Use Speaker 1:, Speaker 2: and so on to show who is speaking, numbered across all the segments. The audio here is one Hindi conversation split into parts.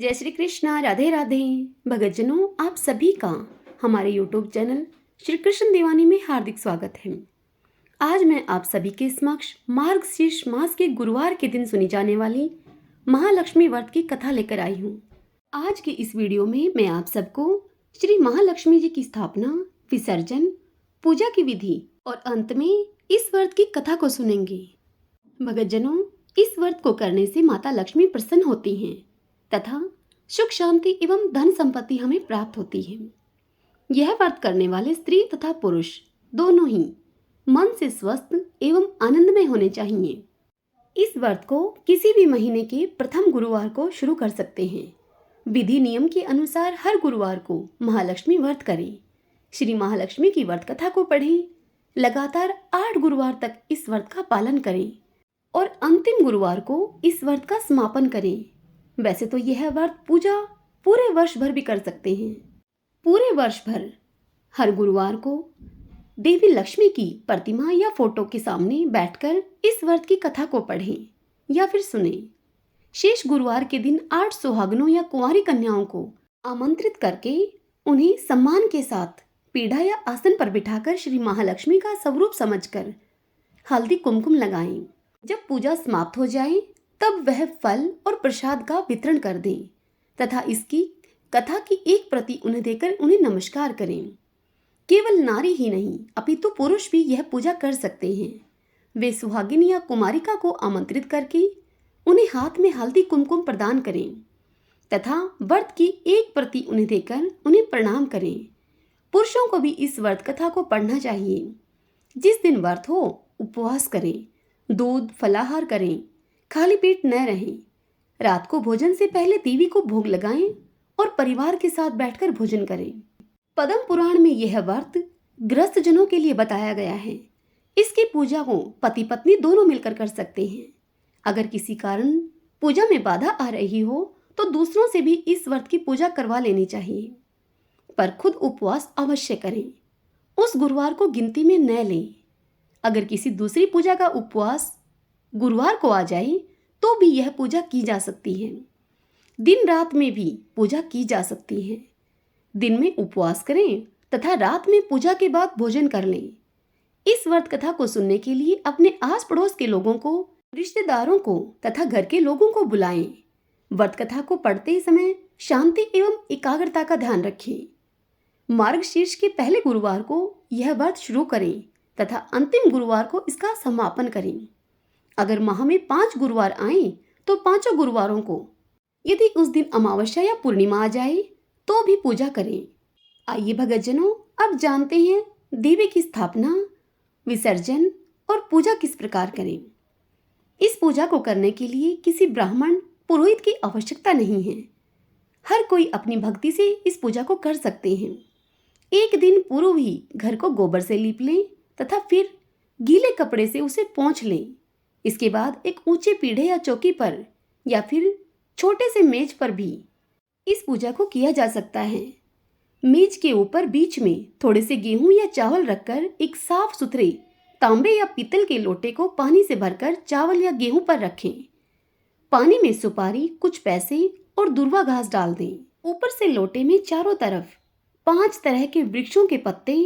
Speaker 1: जय श्री कृष्णा, राधे राधे। भगतजनों, आप सभी का हमारे YouTube चैनल श्री कृष्ण दीवानी में हार्दिक स्वागत है। आज मैं आप सभी के समक्ष मार्गशीर्ष मास के गुरुवार के दिन सुनी जाने वाली महालक्ष्मी व्रत की कथा लेकर आई हूँ। आज की इस वीडियो में मैं आप सबको श्री महालक्ष्मी जी की स्थापना, विसर्जन, पूजा की विधि और अंत में इस व्रत की कथा को सुनेंगे। भगतजनों, इस व्रत को करने से माता लक्ष्मी प्रसन्न होती हैं तथा सुख शांति एवं धन संपत्ति हमें प्राप्त होती है। यह व्रत करने वाले स्त्री तथा पुरुष दोनों ही मन से स्वस्थ एवं आनंदमय होने चाहिए। इस व्रत को किसी भी महीने के प्रथम गुरुवार को शुरू कर सकते हैं। विधि नियम के अनुसार हर गुरुवार को महालक्ष्मी व्रत करें। श्री महालक्ष्मी की व्रत कथा को पढ़ें। लगातार 8 गुरुवार तक इस व्रत का पालन करें और अंतिम गुरुवार को इस व्रत का समापन करें। वैसे तो यह व्रत पूजा पूरे वर्ष भर भी कर सकते हैं। पूरे वर्ष भर हर गुरुवार को देवी लक्ष्मी की प्रतिमा या फोटो के सामने बैठकर इस व्रत की कथा को पढ़ें या फिर सुनें। शेष गुरुवार के दिन 8 सुहागनों या कुंवारी कन्याओं को आमंत्रित करके उन्हें सम्मान के साथ पीढ़ा या आसन पर बिठाकर श्री महालक्ष्मी का स्वरूप समझकर हल्दी कुमकुम लगाएं। जब पूजा समाप्त हो जाए तब वह फल और प्रसाद का वितरण कर दें तथा इसकी कथा की एक प्रति उन्हें देकर उन्हें नमस्कार करें। केवल नारी ही नहीं अपितु पुरुष भी यह पूजा कर सकते हैं। वे सुहागिन या कुमारिका को आमंत्रित करके उन्हें हाथ में हल्दी कुमकुम प्रदान करें तथा व्रत की एक प्रति उन्हें देकर उन्हें प्रणाम करें। पुरुषों को भी इस व्रत कथा को पढ़ना चाहिए। जिस दिन व्रत हो उपवास करें, दूध फलाहार करें, खाली पेट न रहें। रात को भोजन से पहले देवी को भोग लगाएं और परिवार के साथ बैठकर भोजन करें। पद्म पुराण में यह व्रत गृहस्थ जनों के लिए बताया गया है। इसकी पूजा को पति पत्नी दोनों मिलकर कर सकते हैं। अगर किसी कारण पूजा में बाधा आ रही हो तो दूसरों से भी इस व्रत की पूजा करवा लेनी चाहिए, पर खुद उपवास अवश्य करें। उस गुरुवार को गिनती में न लें। अगर किसी दूसरी पूजा का उपवास गुरुवार को आ जाए तो भी यह पूजा की जा सकती है। दिन रात में भी पूजा की जा सकती है। दिन में उपवास करें तथा रात में पूजा के बाद भोजन कर लें। इस व्रत कथा को सुनने के लिए अपने आस पड़ोस के लोगों को, रिश्तेदारों को तथा घर के लोगों को बुलाएं। व्रत कथा को पढ़ते समय शांति एवं एकाग्रता का ध्यान रखें। मार्गशीर्ष के पहले गुरुवार को यह व्रत शुरू करें तथा अंतिम गुरुवार को इसका समापन करें। अगर माह में 5 गुरुवार आए तो 5 गुरुवारों को, यदि उस दिन अमावस्या या पूर्णिमा आ जाए तो भी पूजा करें। आइए भगतजनों, अब जानते हैं देवी की स्थापना, विसर्जन और पूजा किस प्रकार करें। इस पूजा को करने के लिए किसी ब्राह्मण पुरोहित की आवश्यकता नहीं है। हर कोई अपनी भक्ति से इस पूजा को कर सकते हैं। एक दिन पूर्व ही घर को गोबर से लीप लें तथा फिर गीले कपड़े से उसे पोंछ लें। इसके बाद एक ऊंचे पीढ़े या चौकी पर या फिर छोटे से मेज पर भी इस पूजा को किया जा सकता है। मेज के ऊपर बीच में थोड़े से गेहूं या चावल रखकर एक साफ सुथरे तांबे या पीतल के लोटे को पानी से भरकर चावल या गेहूं पर रखें। पानी में सुपारी, कुछ पैसे और दुर्वा घास डाल दें। ऊपर से लोटे में चारों तरफ 5 तरह के वृक्षों के पत्ते,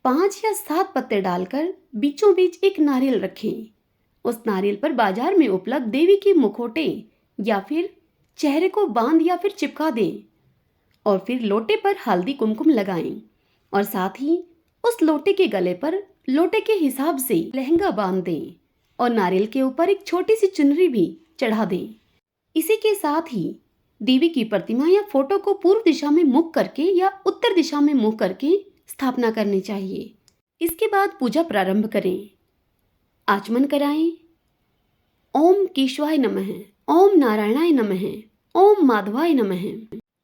Speaker 1: 5 या 7 पत्ते डालकर बीचों बीच एक नारियल रखें। उस नारियल पर बाजार में उपलब्ध देवी के मुखौटे या फिर चेहरे को बांध या फिर चिपका दें और फिर लोटे पर हल्दी कुमकुम लगाएं और साथ ही उस लोटे के गले पर लोटे के हिसाब से लहंगा बांध दें और नारियल के ऊपर एक छोटी सी चुनरी भी चढ़ा दें। इसी के साथ ही देवी की प्रतिमा या फोटो को पूर्व दिशा में मुख करके या उत्तर दिशा में मुख करके स्थापना करनी चाहिए। इसके बाद पूजा प्रारंभ करें। आचमन कराएं। ओम केशवाय नमः, ओम नारायणाय नमः, ओम माधवाय नमः।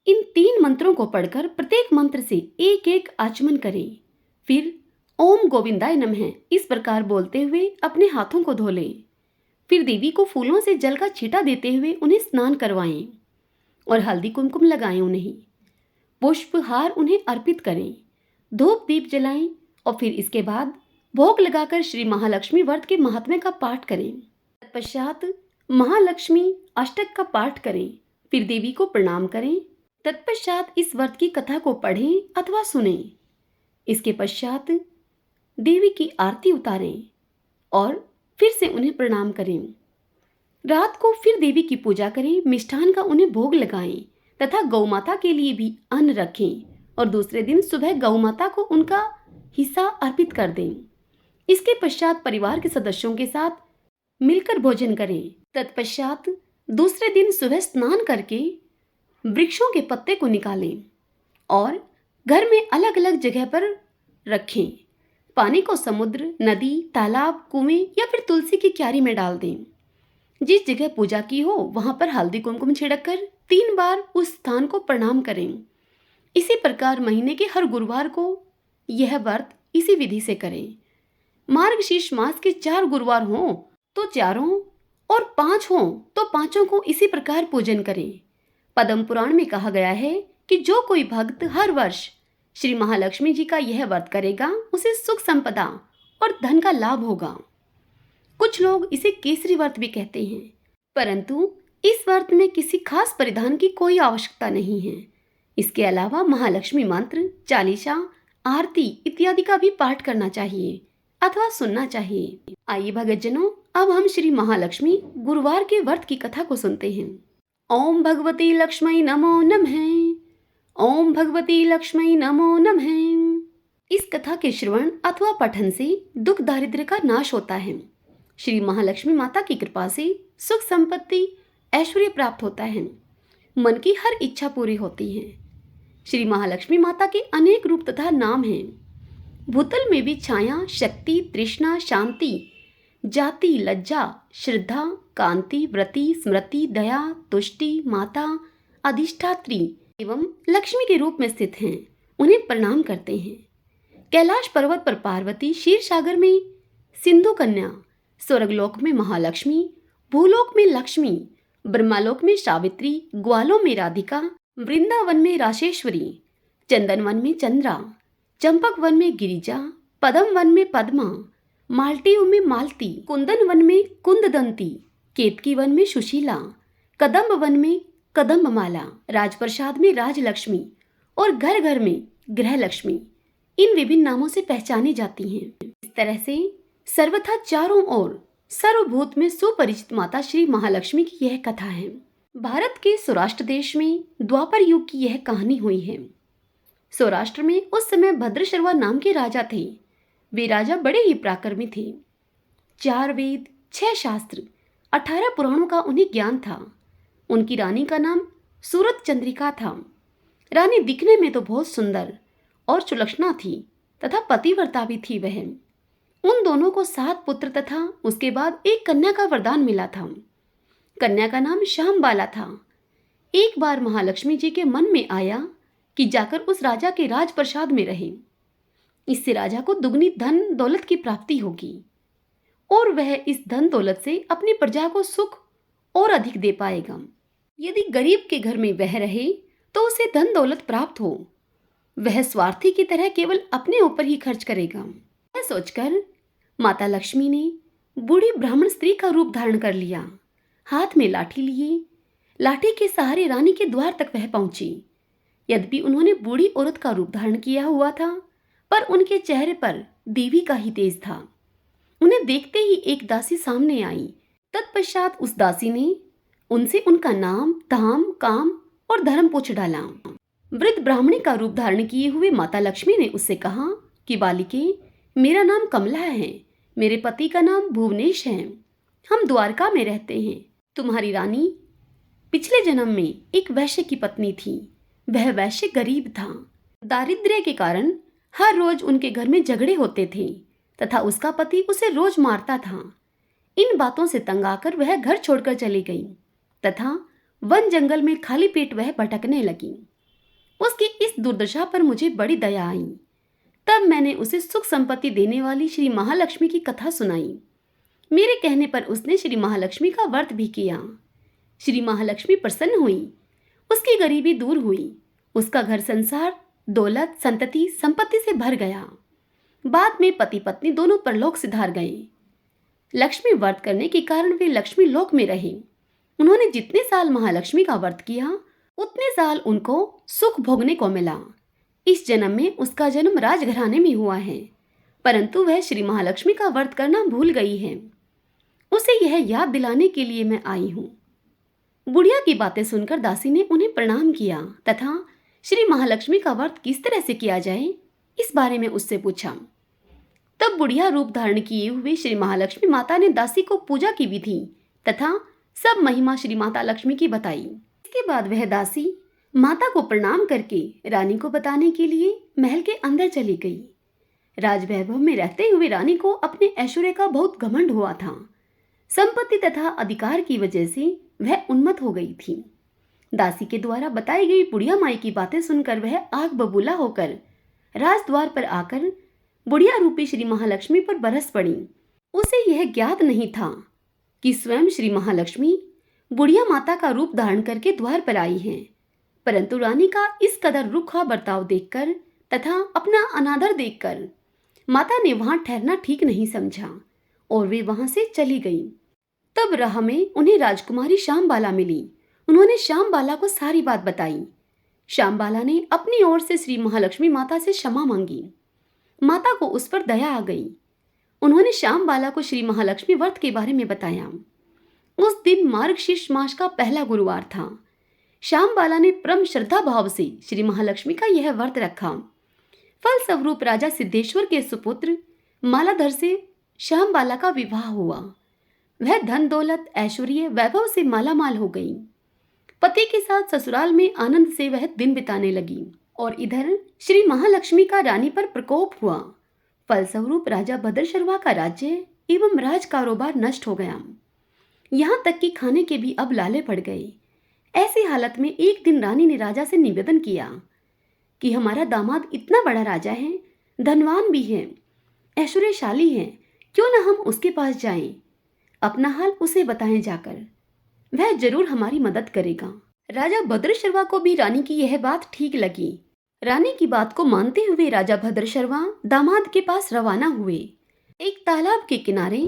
Speaker 1: इन 3 मंत्रों को पढ़कर प्रत्येक मंत्र से एक एक आचमन करें। फिर ओम गोविंदाय नमः इस प्रकार बोलते हुए अपने हाथों को धो लें। फिर देवी को फूलों से जल का छींटा देते हुए उन्हें स्नान करवाएं और हल्दी कुमकुम लगाएं। उन्हें पुष्पहार उन्हें अर्पित करें। धूप दीप जलाएं और फिर इसके बाद भोग लगाकर श्री महालक्ष्मी व्रत के महात्म्य का पाठ करें। तत्पश्चात महालक्ष्मी अष्टक का पाठ करें। फिर देवी को प्रणाम करें। तत्पश्चात इस व्रत की कथा को पढ़ें अथवा सुनें। इसके पश्चात देवी की आरती उतारें और फिर से उन्हें प्रणाम करें। रात को फिर देवी की पूजा करें, मिष्ठान का उन्हें भोग लगाएं तथा गौ माता के लिए भी अन्न रखें और दूसरे दिन सुबह गौ माता को उनका हिस्सा अर्पित कर दें। इसके पश्चात परिवार के सदस्यों के साथ मिलकर भोजन करें। तत्पश्चात दूसरे दिन सुबह स्नान करके वृक्षों के पत्ते को निकालें और घर में अलग अलग जगह पर रखें। पानी को समुद्र, नदी, तालाब, कुएं या फिर तुलसी की क्यारी में डाल दें। जिस जगह पूजा की हो वहां पर हल्दी कुमकुम छिड़ककर 3 बार उस स्थान को प्रणाम करें। इसी प्रकार महीने के हर गुरुवार को यह व्रत इसी विधि से करें। मार्गशीर्ष मास के 4 गुरुवार हों तो चारों और 5 हों तो पांचों को इसी प्रकार पूजन करें। पद्म पुराण में कहा गया है कि जो कोई भक्त हर वर्ष श्री महालक्ष्मी जी का यह व्रत करेगा उसे सुख संपदा और धन का लाभ होगा। कुछ लोग इसे केसरी व्रत भी कहते हैं, परंतु इस व्रत में किसी खास परिधान की कोई आवश्यकता नहीं है। इसके अलावा महालक्ष्मी मंत्र, चालीसा, आरती इत्यादि का भी पाठ करना चाहिए अथवा सुनना चाहिए। आइए भगतजनों, अब हम श्री महालक्ष्मी गुरुवार के व्रत की कथा को सुनते हैं। ओम भगवती लक्ष्मी नमो नमः। ओम भगवती लक्ष्मी नमो नमः। इस कथा के श्रवण अथवा पठन से दुख दारिद्र्य का नाश होता है। श्री महालक्ष्मी माता की कृपा से सुख संपत्ति ऐश्वर्य प्राप्त होता है। मन की हर इच्छा पूरी होती है। श्री महालक्ष्मी माता के अनेक रूप तथा नाम हैं। भूतल में भी छाया, शक्ति, तृष्णा, शांति, जाति, लज्जा, श्रद्धा, कांति, व्रति, स्मृति, दया, तुष्टि, माता, अधिष्ठात्री एवं लक्ष्मी के रूप में स्थित हैं। उन्हें प्रणाम करते हैं। कैलाश पर्वत पर पार्वती, क्षीर सागर में सिंधु कन्या, स्वर्गलोक में महालक्ष्मी, भूलोक में लक्ष्मी, ब्रह्मालोक में सावित्री, ग्वालों में राधिका, वृंदावन में राशेश्वरी, चंदन वन में चंद्रा, चंपक वन में गिरिजा, पद्म वन में पद्मा, माल्टी में मालती, कुंदन वन में कुंददंती, केतकी वन में सुशीला, कदम्ब वन में कदम्बमाला, राजप्रसाद में राजलक्ष्मी और घर घर में गृहलक्ष्मी इन विभिन्न नामों से पहचानी जाती हैं। इस तरह से सर्वथा चारों ओर सर्वभूत में सुपरिचित माता श्री महालक्ष्मी की यह कथा है। भारत के सौराष्ट्र देश में द्वापर युग की यह कहानी हुई है। सौराष्ट्र में उस समय भद्रशर्वा नाम के राजा थे। वे राजा बड़े ही पराक्रमी थे। 4 वेद, 6 शास्त्र, 18 पुराणों का उन्हें ज्ञान था। उनकी रानी का नाम सूरत चंद्रिका था। रानी दिखने में तो बहुत सुंदर और सुलक्षणा थी तथा पतिव्रता भी थी। वह उन दोनों को 7 पुत्र तथा उसके बाद एक कन्या का वरदान मिला था। कन्या का नाम श्यामबाला था। एक बार महालक्ष्मी जी के मन में आया कि जाकर उस राजा के राजप्रसाद में रहे। इससे राजा को दुगनी धन दौलत की प्राप्ति होगी और वह इस धन दौलत से अपनी प्रजा को सुख और अधिक दे पाएगा। यदि गरीब के घर में वह रहे तो उसे धन दौलत प्राप्त हो। वह स्वार्थी की तरह केवल अपने ऊपर ही खर्च करेगा। यह सोचकर माता लक्ष्मी ने बूढ़ी ब्राह्मण स्त्री का रूप धारण कर लिया। हाथ में लाठी लिए लाठी के सहारे रानी के द्वार तक वह पहुंची। यद्यपि उन्होंने बूढ़ी औरत का रूप धारण किया हुआ था, पर उनके चेहरे पर देवी का ही तेज था। उन्हें देखते ही एक दासी सामने आई। तत्पश्चात उस दासी ने उनसे उनका नाम, धाम, काम और धर्म पूछ डाला। वृद्ध ब्राह्मणी का रूप धारण किए हुए माता लक्ष्मी ने उससे कहा कि बालिके, मेरा नाम कमला है, मेरे पति का नाम भुवनेश है, हम द्वारका में रहते हैं। तुम्हारी रानी पिछले जन्म में एक वैश्य की पत्नी थी। वह वैश्य गरीब था। दारिद्र्य के कारण हर रोज उनके घर में झगड़े होते थे तथा उसका पति उसे रोज मारता था। इन बातों से तंग आकर वह घर छोड़कर चली गई तथा वन जंगल में खाली पेट वह भटकने लगी। उसकी इस दुर्दशा पर मुझे बड़ी दया आई। तब मैंने उसे सुख संपत्ति देने वाली श्री महालक्ष्मी की कथा सुनाई। मेरे कहने पर उसने श्री महालक्ष्मी का व्रत भी किया। श्री महालक्ष्मी प्रसन्न हुई। उसकी गरीबी दूर हुई। उसका घर संसार, दौलत, संतति, संपत्ति से भर गया। बाद में पति पत्नी दोनों परलोक सिधार गए। लक्ष्मी व्रत करने के कारण वे लक्ष्मी लोक में रहे। उन्होंने जितने साल महालक्ष्मी का व्रत किया उतने साल उनको सुख भोगने को मिला। इस जन्म में उसका जन्म राजघराने में हुआ है, परंतु वह श्री महालक्ष्मी का व्रत करना भूल गई है। उसे यह याद दिलाने के लिए मैं आई हूँ। बुढ़िया की बातें सुनकर दासी ने उन्हें प्रणाम किया तथा श्री महालक्ष्मी का व्रत किस तरह से किया जाए इस बारे में उससे पूछा। तब बुढ़िया रूप धारण किए हुए श्री महालक्ष्मी माता ने दासी को पूजा की विधि तथा सब महिमा श्री माता लक्ष्मी की बताई। इसके बाद वह दासी माता को प्रणाम करके रानी को बताने के लिए महल के अंदर चली गई। राजवैभव में रहते हुए रानी को अपने ऐश्वर्य का बहुत घमंड हुआ था। संपत्ति तथा अधिकार की वजह से वह उन्मत्त हो गई थी। दासी के द्वारा बताई गई बुढ़िया माई की बातें सुनकर वह आग बबूला होकर राजद्वार पर आकर बुढ़िया रूपी श्री महालक्ष्मी पर बरस पड़ी। उसे यह ज्ञात नहीं था कि स्वयं श्री महालक्ष्मी बुढ़िया माता का रूप धारण करके द्वार पर आई हैं, परंतु रानी का इस कदर रुखा बर्ताव देखकर तथा अपना अनादर देखकर माता ने वहां ठहरना ठीक नहीं समझा और वे वहां से चली गई। तब राह में उन्हें राजकुमारी श्यामबाला मिली। उन्होंने श्यामबाला को सारी बात बताई। श्यामबाला ने अपनी ओर से श्री महालक्ष्मी माता से क्षमा मांगी। माता को उस पर दया आ गई। उन्होंने श्यामबाला को श्री महालक्ष्मी व्रत के बारे में बताया। उस दिन मार्गशीर्ष मास का पहला गुरुवार था। श्यामबाला ने परम श्रद्धा भाव से श्री महालक्ष्मी का यह व्रत रखा। फलस्वरूप राजा सिद्धेश्वर के सुपुत्र मालाधर से श्यामबाला का विवाह हुआ। वह धन दौलत ऐश्वर्य वैभव से मालामाल हो गई। पति के साथ ससुराल में आनंद से वह दिन बिताने लगी और इधर श्री महालक्ष्मी का रानी पर प्रकोप हुआ। फलस्वरूप राजा भद्रशर्वा का राज्य एवं राज कारोबार नष्ट हो गया। यहाँ तक कि खाने के भी अब लाले पड़ गए। ऐसी हालत में एक दिन रानी ने राजा से निवेदन किया कि हमारा दामाद इतना बड़ा राजा है, धनवान भी है, ऐश्वर्यशाली है, क्यों न हम उसके पास जाएं, अपना हाल उसे बताएं जाकर, वह जरूर हमारी मदद करेगा। राजा भद्रशर्वा को भी रानी की यह बात ठीक लगी। रानी की बात को मानते हुए राजा भद्रशर्वा दामाद के पास रवाना हुए। एक तालाब के किनारे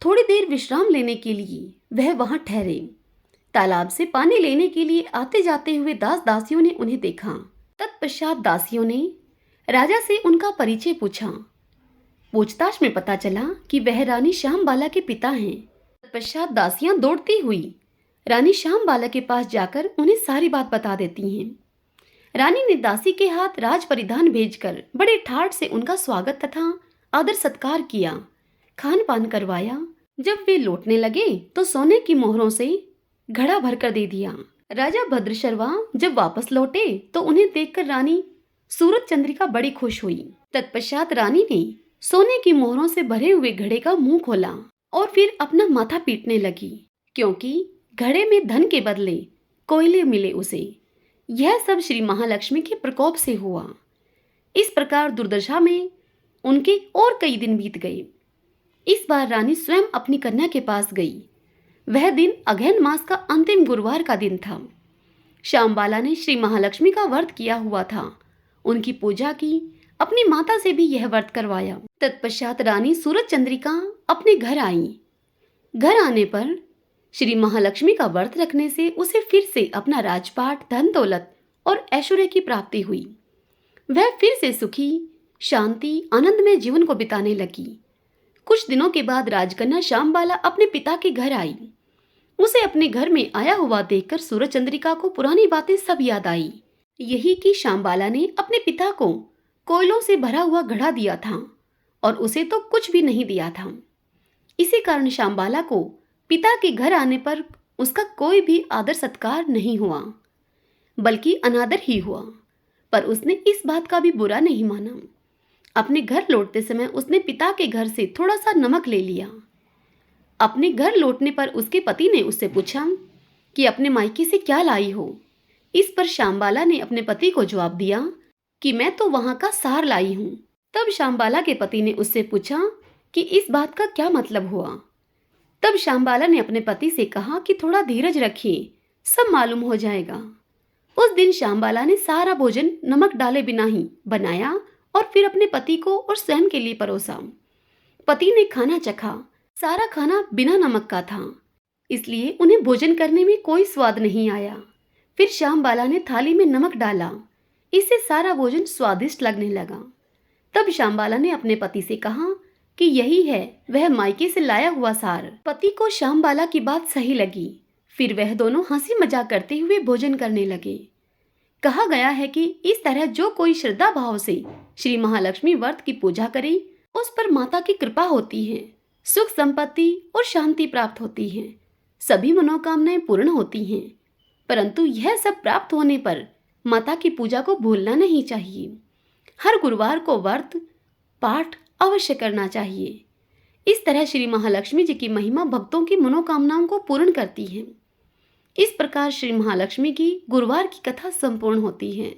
Speaker 1: थोड़ी देर विश्राम लेने के लिए वह वहां ठहरे। तालाब से पानी लेने के लिए आते जाते हुए दास दासियों ने उन्हें देखा। तत्पश्चात दासियों ने राजा से उनका परिचय पूछा। पूछताछ में पता चला कि वह रानी श्यामबाला के पिता हैं। तत्पश्चात दासियां दौड़ती हुई रानी श्यामबाला के पास जाकर उन्हें सारी बात बता देती हैं। रानी ने दासी के हाथ राज परिधान भेजकर बड़े ठाठ से उनका स्वागत तथा आदर सत्कार किया, खान पान करवाया। जब वे लौटने लगे तो सोने की मोहरों से घड़ा भरकर दे दिया। राजा भद्रशर्वा जब वापस लौटे तो उन्हें देखकर रानी सूरज चंद्रिका बड़ी खुश हुई। तत्पश्चात रानी ने सोने की मोहरों से भरे हुए घड़े का मुंह खोला और फिर अपना माथा पीटने लगी, क्योंकि घड़े में धन के बदले कोयले मिले उसे। यह सब श्री महालक्ष्मी के प्रकोप से हुआ। इस प्रकार दुर्दशा में उनके और कई दिन बीत गए। इस बार रानी स्वयं अपनी कन्या के पास गई। वह दिन अगहन मास का अंतिम गुरुवार का दिन था। श्यामबाला ने श्री महालक्ष्मी का व्रत किया हुआ था। उनकी पूजा की, अपनी माता से भी यह व्रत करवाया। तत्पश्चात रानी सूरज चंद्रिका अपने घर आई। घर आने पर श्री महालक्ष्मी का व्रत रखने से उसे फिर से अपना राजपाट, धन दौलत और ऐश्वर्य की प्राप्ति हुई। वह फिर से सुखी, शांति, आनंद में जीवन को बिताने लगी। कुछ दिनों के बाद राजकन्या श्यामबाला अपने पिता के घर आई। उसे अपने घर में आया हुआ देखकर सूरज चंद्रिका को पुरानी बातें सब याद आई। यही कि श्यामबाला ने अपने पिता को कोयलों से भरा हुआ घड़ा दिया था और उसे तो कुछ भी नहीं दिया था। इसी कारण श्यामबाला को पिता के घर आने पर उसका कोई भी आदर सत्कार नहीं हुआ, बल्कि अनादर ही हुआ। पर उसने इस बात का भी बुरा नहीं माना। अपने घर लौटते समय उसने पिता के घर से थोड़ा सा नमक ले लिया। अपने घर लौटने पर उसके पति ने उससे पूछा कि अपने मायके से क्या लाई हो। इस पर श्यामबाला ने अपने पति को जवाब दिया कि मैं तो वहां का सार लाई हूँ। तब श्यामबाला के पति ने उससे पूछा कि इस बात का क्या मतलब हुआ। तब श्यामबाला ने अपने पति से कहा कि थोड़ा धीरज रखिए, सब मालूम हो जाएगा। उस दिन श्यामबाला ने सारा भोजन नमक डाले बिना ही बनाया और फिर अपने पति को और स्वयं के लिए परोसा। पति ने खाना चखा। सारा खाना बिना नमक का था। इसलिए उन्हें भोजन करने में कोई स्वाद नहीं आया। फिर श्यामबाला ने थाली में नमक डाला। इससे सारा भोजन स्वादिष्ट लगने लगा। तब श्यामबाला ने अपने पति से कहा कि यही है वह मायके से लाया हुआ सार। पति को श्यामबाला की बात सही लगी। फिर वह दोनों हंसी मजाक करते हुए भोजन करने लगे। कहा गया है कि इस तरह जो कोई श्रद्धा भाव से श्री महालक्ष्मी व्रत की पूजा करे, उस पर माता की कृपा होती है, सुख संपत्ति और शांति प्राप्त होती है, सभी मनोकामनाएं पूर्ण होती हैं। परंतु यह सब प्राप्त होने पर माता की पूजा को भूलना नहीं चाहिए। हर गुरुवार को व्रत पाठ अवश्य करना चाहिए। इस तरह श्री महालक्ष्मी जी की महिमा भक्तों की मनोकामनाओं को पूर्ण करती है। इस प्रकार श्री महालक्ष्मी की गुरुवार की कथा संपूर्ण होती है।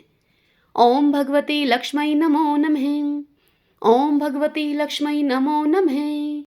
Speaker 1: ओम भगवती लक्ष्मी नमो नमः। ओम भगवती लक्ष्मी नमो नमः।